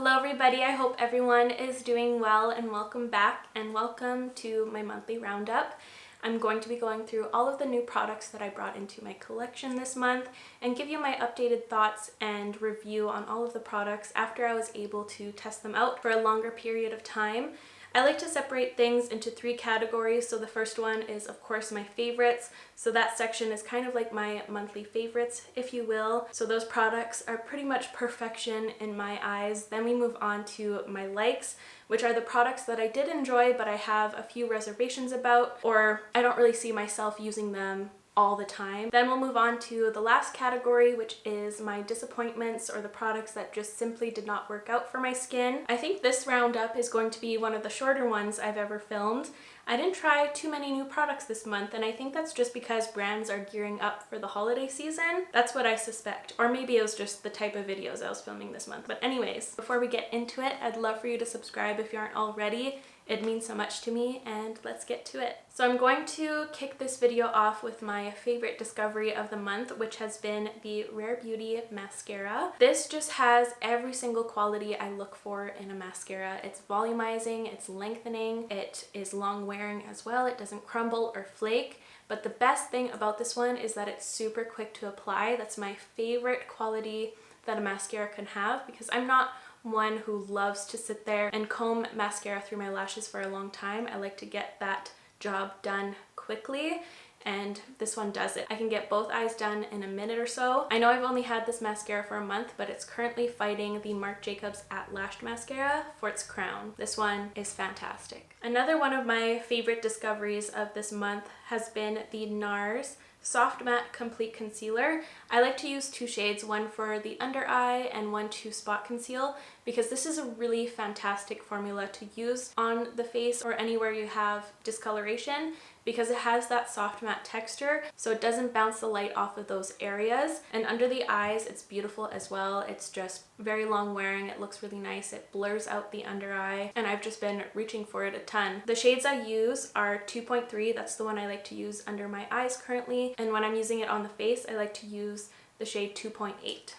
Hello everybody, I hope everyone is doing well and welcome back and welcome to my monthly roundup. I'm going to be going through all of the new products that I brought into my collection this month and give you my updated thoughts and review on all of the products after I was able to test them out for a longer period of time. I like to separate things into three categories. So the first one is of course my favorites. So that section is kind of like my monthly favorites, if you will. So those products are pretty much perfection in my eyes. Then we move on to my likes, which are the products that I did enjoy but I have a few reservations about, or I don't really see myself using them all the time. Then we'll move on to the last category, which is my disappointments, or the products that just simply did not work out for my skin. I think this roundup is going to be one of the shorter ones I've ever filmed. I didn't try too many new products this month, and I think that's just because brands are gearing up for the holiday season. That's what I suspect. Or maybe it was just the type of videos I was filming this month. But anyways, before we get into it, I'd love for you to subscribe if you aren't already. It means so much to me, and let's get to it. So I'm going to kick this video off with my favorite discovery of the month, which has been the Rare Beauty mascara. This just has every single quality I look for in a mascara. It's volumizing, it's lengthening, it is long wearing as well, it doesn't crumble or flake. But the best thing about this one is that it's super quick to apply. That's my favorite quality that a mascara can have, because I'm not one who loves to sit there and comb mascara through my lashes for a long time. I like to get that job done quickly, and this one does it. I can get both eyes done in a minute or so. I know I've only had this mascara for a month, but it's currently fighting the Marc Jacobs At Lashed mascara for its crown. This one is fantastic. Another one of my favorite discoveries of this month has been the NARS Soft Matte Complete Concealer. I like to use two shades, one for the under eye and one to spot conceal, because this is a really fantastic formula to use on the face or anywhere you have discoloration, because it has that soft matte texture, so it doesn't bounce the light off of those areas. And under the eyes, it's beautiful as well. It's just very long wearing, it looks really nice, it blurs out the under eye, and I've just been reaching for it a ton. The shades I use are 2.3, that's the one I like to use under my eyes currently, and when I'm using it on the face, I like to use the shade 2.8.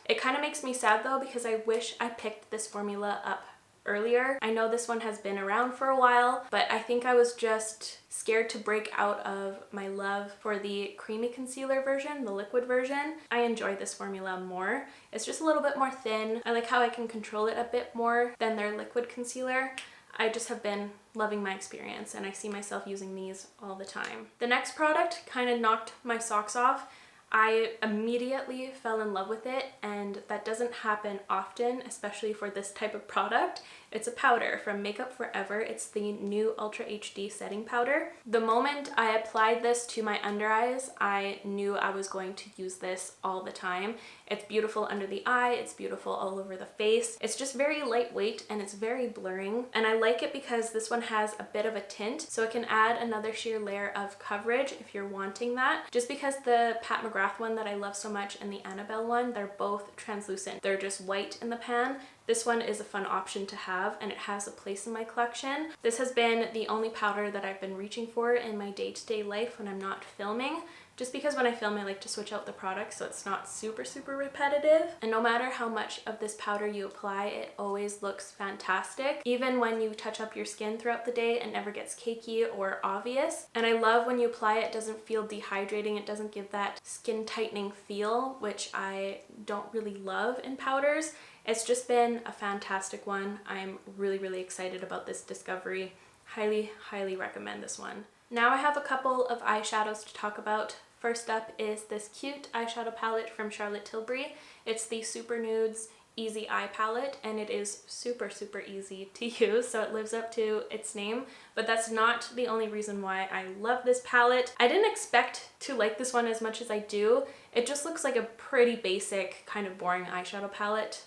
It kind of makes me sad though, because I wish I picked this formula up earlier. I know this one has been around for a while, but I think I was just scared to break out of my love for the creamy concealer version, the liquid version. I enjoy this formula more. It's just a little bit more thin. I like how I can control it a bit more than their liquid concealer. I just have been loving my experience, and I see myself using these all the time. The next product kind of knocked my socks off. I immediately fell in love with it, and that doesn't happen often, especially for this type of product. It's a powder from Makeup Forever. It's the new Ultra HD setting powder. The moment I applied this to my under eyes, I knew I was going to use this all the time. It's beautiful under the eye, it's beautiful all over the face. It's just very lightweight and it's very blurring, and I like it because this one has a bit of a tint, so it can add another sheer layer of coverage if you're wanting that. Just because the Pat McGrath one that I love so much and the Annabelle one, they're both translucent. They're just white in the pan. This one is a fun option to have, and it has a place in my collection. This has been the only powder that I've been reaching for in my day-to-day life when I'm not filming, just because when I film I like to switch out the products so it's not super repetitive. And no matter how much of this powder you apply, it always looks fantastic. Even when you touch up your skin throughout the day, it never gets cakey or obvious. And I love when you apply it, it doesn't feel dehydrating, it doesn't give that skin tightening feel, which I don't really love in powders. It's just been a fantastic one. I'm really excited about this discovery. Highly recommend this one. Now I have a couple of eyeshadows to talk about. First up is this cute eyeshadow palette from Charlotte Tilbury. It's the Super Nudes Easy Eye Palette, and it is super easy to use, so it lives up to its name. But that's not the only reason why I love this palette. I didn't expect to like this one as much as I do. It just looks like a pretty basic, kind of boring eyeshadow palette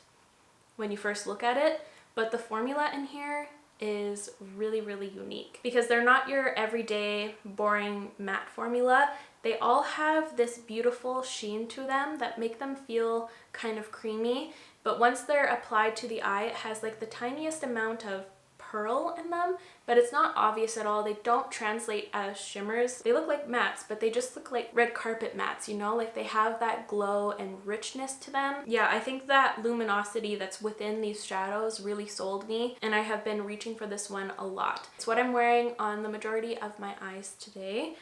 when you first look at it, but the formula in here is really unique, because they're not your everyday boring matte formula. They all have this beautiful sheen to them that make them feel kind of creamy, but once they're applied to the eye, it has like the tiniest amount of pearl in them, but it's not obvious at all. They don't translate as shimmers. They look like mattes, but they just look like red carpet mattes, you know? Like they have that glow and richness to them. Yeah, I think that luminosity that's within these shadows really sold me, and I have been reaching for this one a lot. It's what I'm wearing on the majority of my eyes today.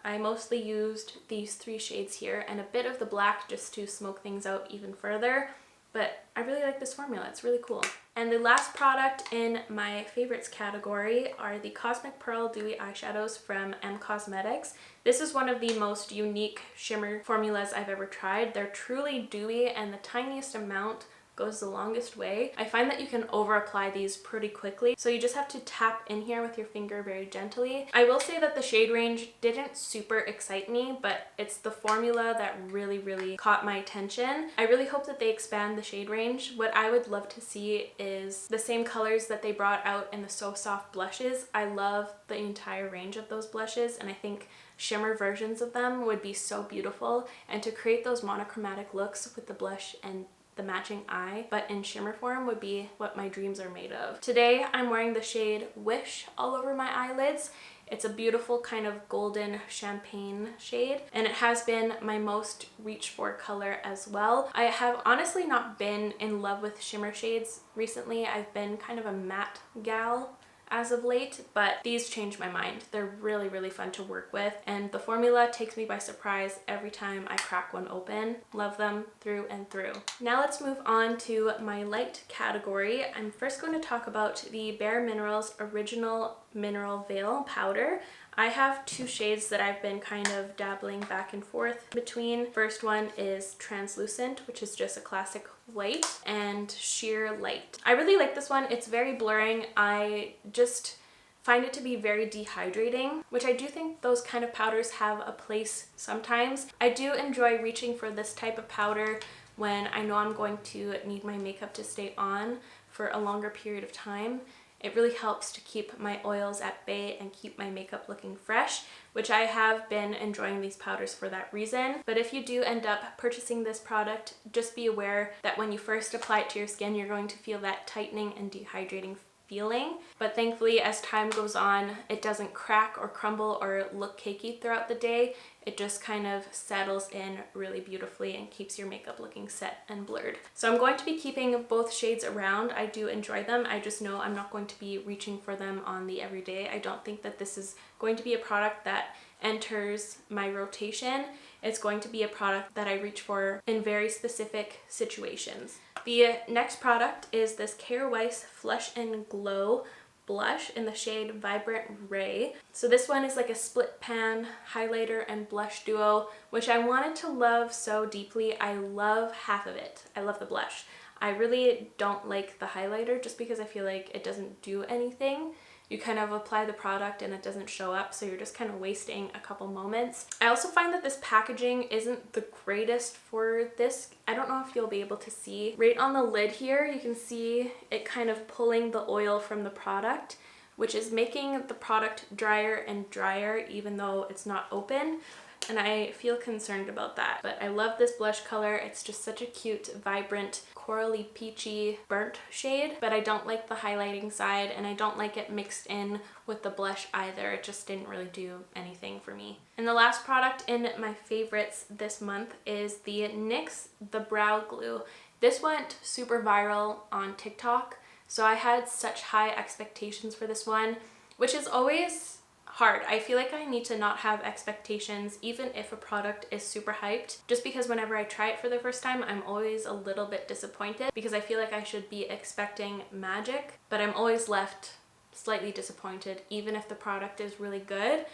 I mostly used these 3 shades here and a bit of the black just to smoke things out even further. But I really like this formula, it's really cool. And the last product in my favorites category are the Cosmic Pearl Dewy Eyeshadows from M Cosmetics. This is one of the most unique shimmer formulas I've ever tried. They're truly dewy, and the tiniest amount goes the longest way. I find that you can over apply these pretty quickly, so you just have to tap in here with your finger very gently. I will say that the shade range didn't super excite me, but it's the formula that really caught my attention. I really hope that they expand the shade range. What I would love to see is the same colors that they brought out in the So Soft blushes. I love the entire range of those blushes, and I think shimmer versions of them would be so beautiful, and to create those monochromatic looks with the blush and the matching eye, but in shimmer form, would be what my dreams are made of. Today, I'm wearing the shade Wish all over my eyelids. It's a beautiful kind of golden champagne shade, and it has been my most reached for color as well. I have honestly not been in love with shimmer shades recently. I've been kind of a matte gal as of late, but these changed my mind. They're really fun to work with, and the formula takes me by surprise every time I crack one open. Love them through and through. Now let's move on to my light category. I'm first going to talk about the Bare Minerals Original Mineral Veil Powder. I have 2 shades that I've been kind of dabbling back and forth between. First one is Translucent, which is just a classic white, and Sheer Light. I really like this one. It's very blurring. I just find it to be very dehydrating, which I do think those kind of powders have a place sometimes. I do enjoy reaching for this type of powder when I know I'm going to need my makeup to stay on for a longer period of time. It really helps to keep my oils at bay and keep my makeup looking fresh, which I have been enjoying these powders for that reason. But if you do end up purchasing this product, just be aware that when you first apply it to your skin, you're going to feel that tightening and dehydrating feeling. But thankfully, as time goes on, it doesn't crack or crumble or look cakey throughout the day. It just kind of settles in really beautifully and keeps your makeup looking set and blurred. So I'm going to be keeping both shades around. I do enjoy them. I just know I'm not going to be reaching for them on the everyday. I don't think that this is going to be a product that enters my rotation. It's going to be a product that I reach for in very specific situations. The next product is this Kara Weiss Flush and Glow blush in the shade Vibrant Ray. So this one is like a split pan highlighter and blush duo, which I wanted to love so deeply. I love half of it. I love the blush. I really don't like the highlighter just because I feel like it doesn't do anything. You kind of apply the product and it doesn't show up, so you're just kind of wasting a couple moments. I also find that this packaging isn't the greatest for this. I don't know if you'll be able to see. Right on the lid here, you can see it kind of pulling the oil from the product, which is making the product drier and drier even though it's not open. And I feel concerned about that. But I love this blush color. It's just such a cute, vibrant, corally peachy burnt shade, but I don't like the highlighting side, and I don't like it mixed in with the blush either. It just didn't really do anything for me. And the last product in my favorites this month is the NYX The Brow Glue. This went super viral on TikTok, so I had such high expectations for this one, which is always hard. I feel like I need to not have expectations even if a product is super hyped, just because whenever I try it for the first time, I'm always a little bit disappointed because I feel like I should be expecting magic, but I'm always left slightly disappointed even if the product is really good.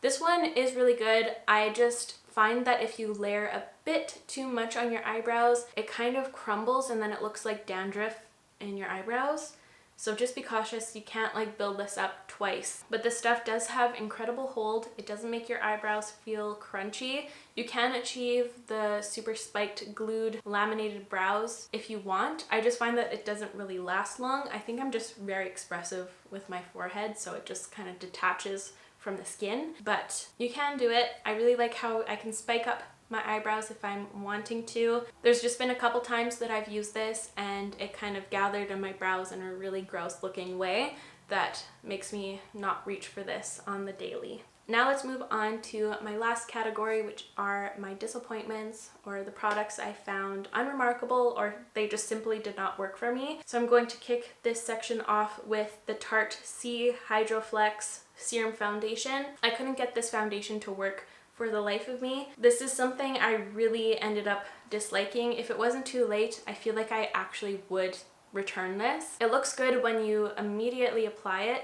This one is really good. I just find that if you layer a bit too much on your eyebrows, it kind of crumbles and then it looks like dandruff in your eyebrows. So just be cautious, you can't like build this up twice. But this stuff does have incredible hold. It doesn't make your eyebrows feel crunchy. You can achieve the super spiked, glued, laminated brows if you want. I just find that it doesn't really last long. I think I'm just very expressive with my forehead, so it just kind of detaches from the skin. But you can do it. I really like how I can spike up my eyebrows if I'm wanting to. There's just been a couple times that I've used this and it kind of gathered in my brows in a really gross looking way. that makes me not reach for this on the daily. Now let's move on to my last category, which are my disappointments, or the products I found unremarkable or they just simply did not work for me. So I'm going to kick this section off with the Tarte C Hydro Flex Serum Foundation. I couldn't get this foundation to work for the life of me. This is something I really ended up disliking. If it wasn't too late, I feel like I actually would return this. It looks good when you immediately apply it,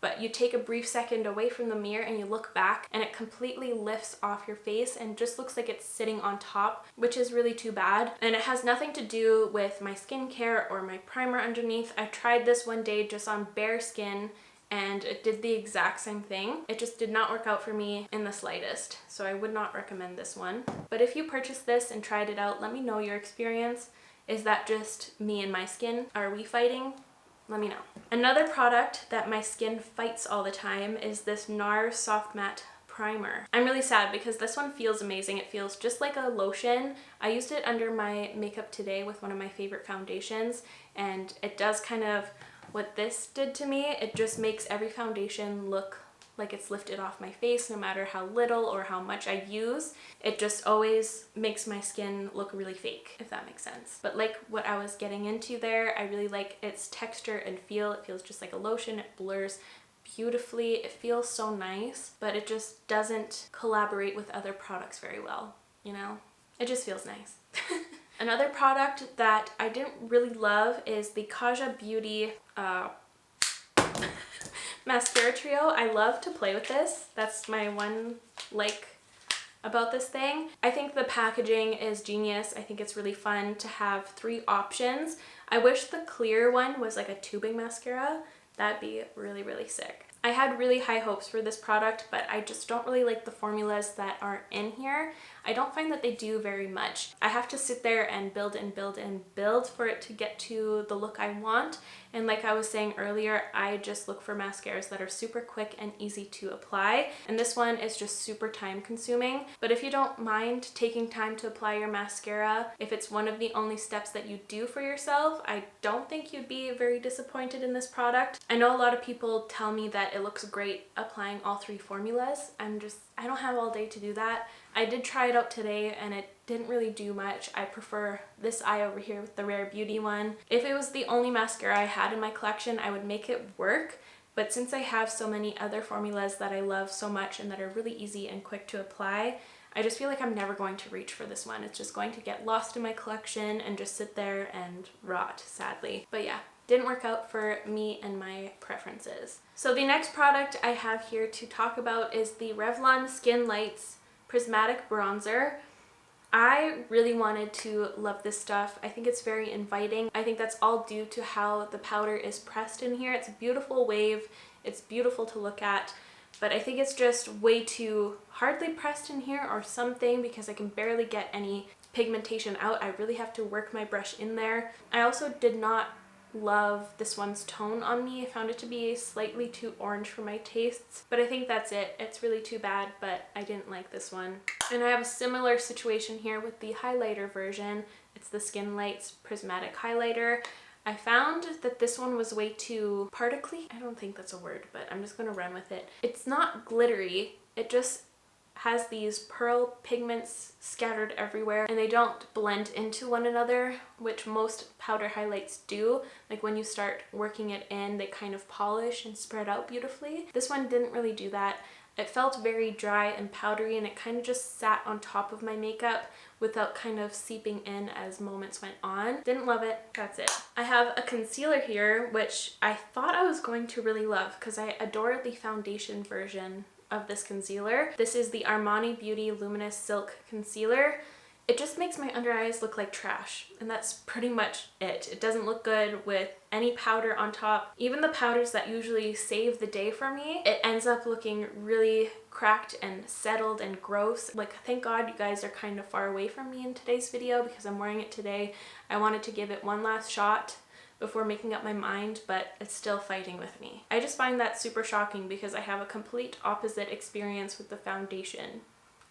but you take a brief second away from the mirror and you look back and it completely lifts off your face and just looks like it's sitting on top, which is really too bad. And it has nothing to do with my skincare or my primer underneath. I tried this one day just on bare skin and it did the exact same thing. It just did not work out for me in the slightest, so I would not recommend this one. But if you purchased this and tried it out, let me know your experience. Is that just me and my skin? Are we fighting? Let me know. Another product that my skin fights all the time is this NARS Soft Matte Primer. I'm really sad because this one feels amazing. It feels just like a lotion. I used it under my makeup today with one of my favorite foundations, and it does kind of what this did to me. It just makes every foundation look like it's lifted off my face no matter how little or how much I use. It just always makes my skin look really fake, if that makes sense. But like what I was getting into there, I really like its texture and feel. It feels just like a lotion. It blurs beautifully. It feels so nice, but it just doesn't collaborate with other products very well, you know? It just feels nice. Another product that I didn't really love is the Kaja Beauty mascara trio. I love to play with this. That's my one like about this thing. I think the packaging is genius. I think it's really fun to have 3 options. I wish the clear one was like a tubing mascara. That'd be really, really sick. I had really high hopes for this product, but I just don't really like the formulas that are in here. I don't find that they do very much. I have to sit there and build and build and build for it to get to the look I want. And like I was saying earlier, I just look for mascaras that are super quick and easy to apply. And this one is just super time consuming. But if you don't mind taking time to apply your mascara, if it's one of the only steps that you do for yourself, I don't think you'd be very disappointed in this product. I know a lot of people tell me that it looks great applying all 3 formulas. I don't have all day to do that. I did try it out today and it didn't really do much. I prefer this eye over here with the Rare Beauty one. If it was the only mascara I had in my collection, I would make it work. But since I have so many other formulas that I love so much and that are really easy and quick to apply, I just feel like I'm never going to reach for this one. It's just going to get lost in my collection and just sit there and rot, sadly. But yeah, didn't work out for me and my preferences. So the next product I have here to talk about is the Revlon Skin Lights Prismatic Bronzer. I really wanted to love this stuff. I think it's very inviting. I think that's all due to how the powder is pressed in here. It's a beautiful wave. It's beautiful to look at, but I think it's just way too hardly pressed in here or something, because I can barely get any pigmentation out. I really have to work my brush in there. I also did not love this one's tone on me. I found it to be slightly too orange for my tastes, but I think that's it. It's really too bad, but I didn't like this one. And I have a similar situation here with the highlighter version. It's the Skin Lights Prismatic Highlighter. I found that this one was way too particly. I don't think that's a word, but I'm just gonna run with it. It's not glittery. It just has these pearl pigments scattered everywhere and they don't blend into one another, which most powder highlights do. Like when you start working it in, they kind of polish and spread out beautifully. This one didn't really do that. It felt very dry and powdery and it kind of just sat on top of my makeup without kind of seeping in as moments went on. Didn't love it. That's it. I have a concealer here, which I thought I was going to really love because I adore the foundation version of this concealer. This is the Armani Beauty Luminous Silk Concealer. It just makes my under eyes look like trash, and that's pretty much it. It doesn't look good with any powder on top. Even the powders that usually save the day for me, it ends up looking really cracked and settled and gross. Like, thank God you guys are kind of far away from me in today's video because I'm wearing it today. I wanted to give it one last shot before making up my mind, but it's still fighting with me. I just find that super shocking because I have a complete opposite experience with the foundation.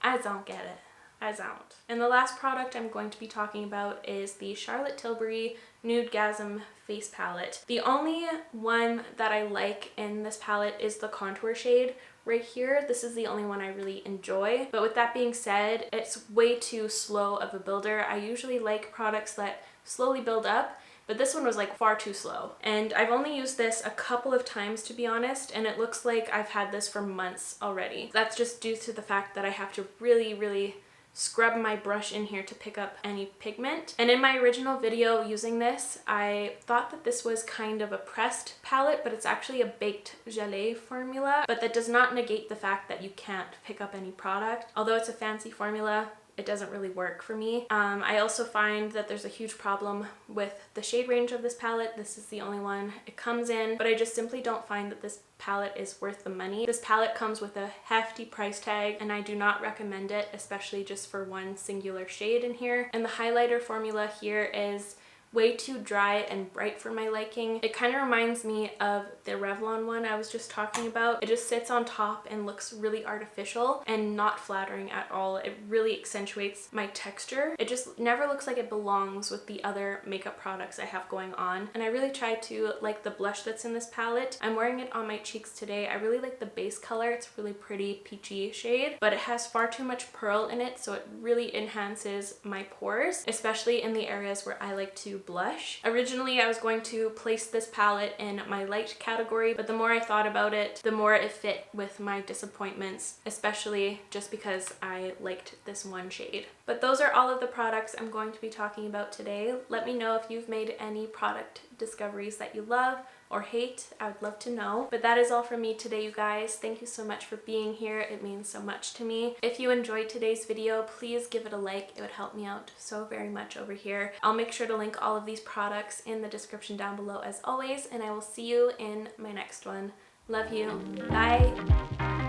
I don't get it. out. And the last product I'm going to be talking about is the Charlotte Tilbury Nudegasm Face Palette. The only one that I like in this palette is the contour shade right here. This is the only one I really enjoy. But with that being said, it's way too slow of a builder. I usually like products that slowly build up, but this one was like far too slow. And I've only used this a couple of times, to be honest, and it looks like I've had this for months already. That's just due to the fact that I have to really scrub my brush in here to pick up any pigment. And in my original video using this, I thought that this was kind of a pressed palette, but it's actually a baked gelée formula. But that does not negate the fact that you can't pick up any product. Although it's a fancy formula, it doesn't really work for me. I also find that there's a huge problem with the shade range of this palette. This is the only one it comes in, but I just simply don't find that this palette is worth the money. This palette comes with a hefty price tag, and I do not recommend it, especially just for one singular shade in here. And the highlighter formula here is way too dry and bright for my liking. It kind of reminds me of the Revlon one I was just talking about. It just sits on top and looks really artificial and not flattering at all. It really accentuates my texture. It just never looks like it belongs with the other makeup products I have going on. And I really try to like the blush that's in this palette. I'm wearing it on my cheeks today. I really like the base color. It's a really pretty peachy shade, but it has far too much pearl in it, so it really enhances my pores, especially in the areas where I like to blush. Originally, I was going to place this palette in my light category, but the more I thought about it, the more it fit with my disappointments, especially just because I liked this one shade. But those are all of the products I'm going to be talking about today. Let me know if you've made any product discoveries that you love or hate. I would love to know. But that is all from me today, you guys. Thank you so much for being here. It means so much to me. If you enjoyed today's video, please give it a like. It would help me out so very much over here. I'll make sure to link all of these products in the description down below as always, and I will see you in my next one. Love you. Bye.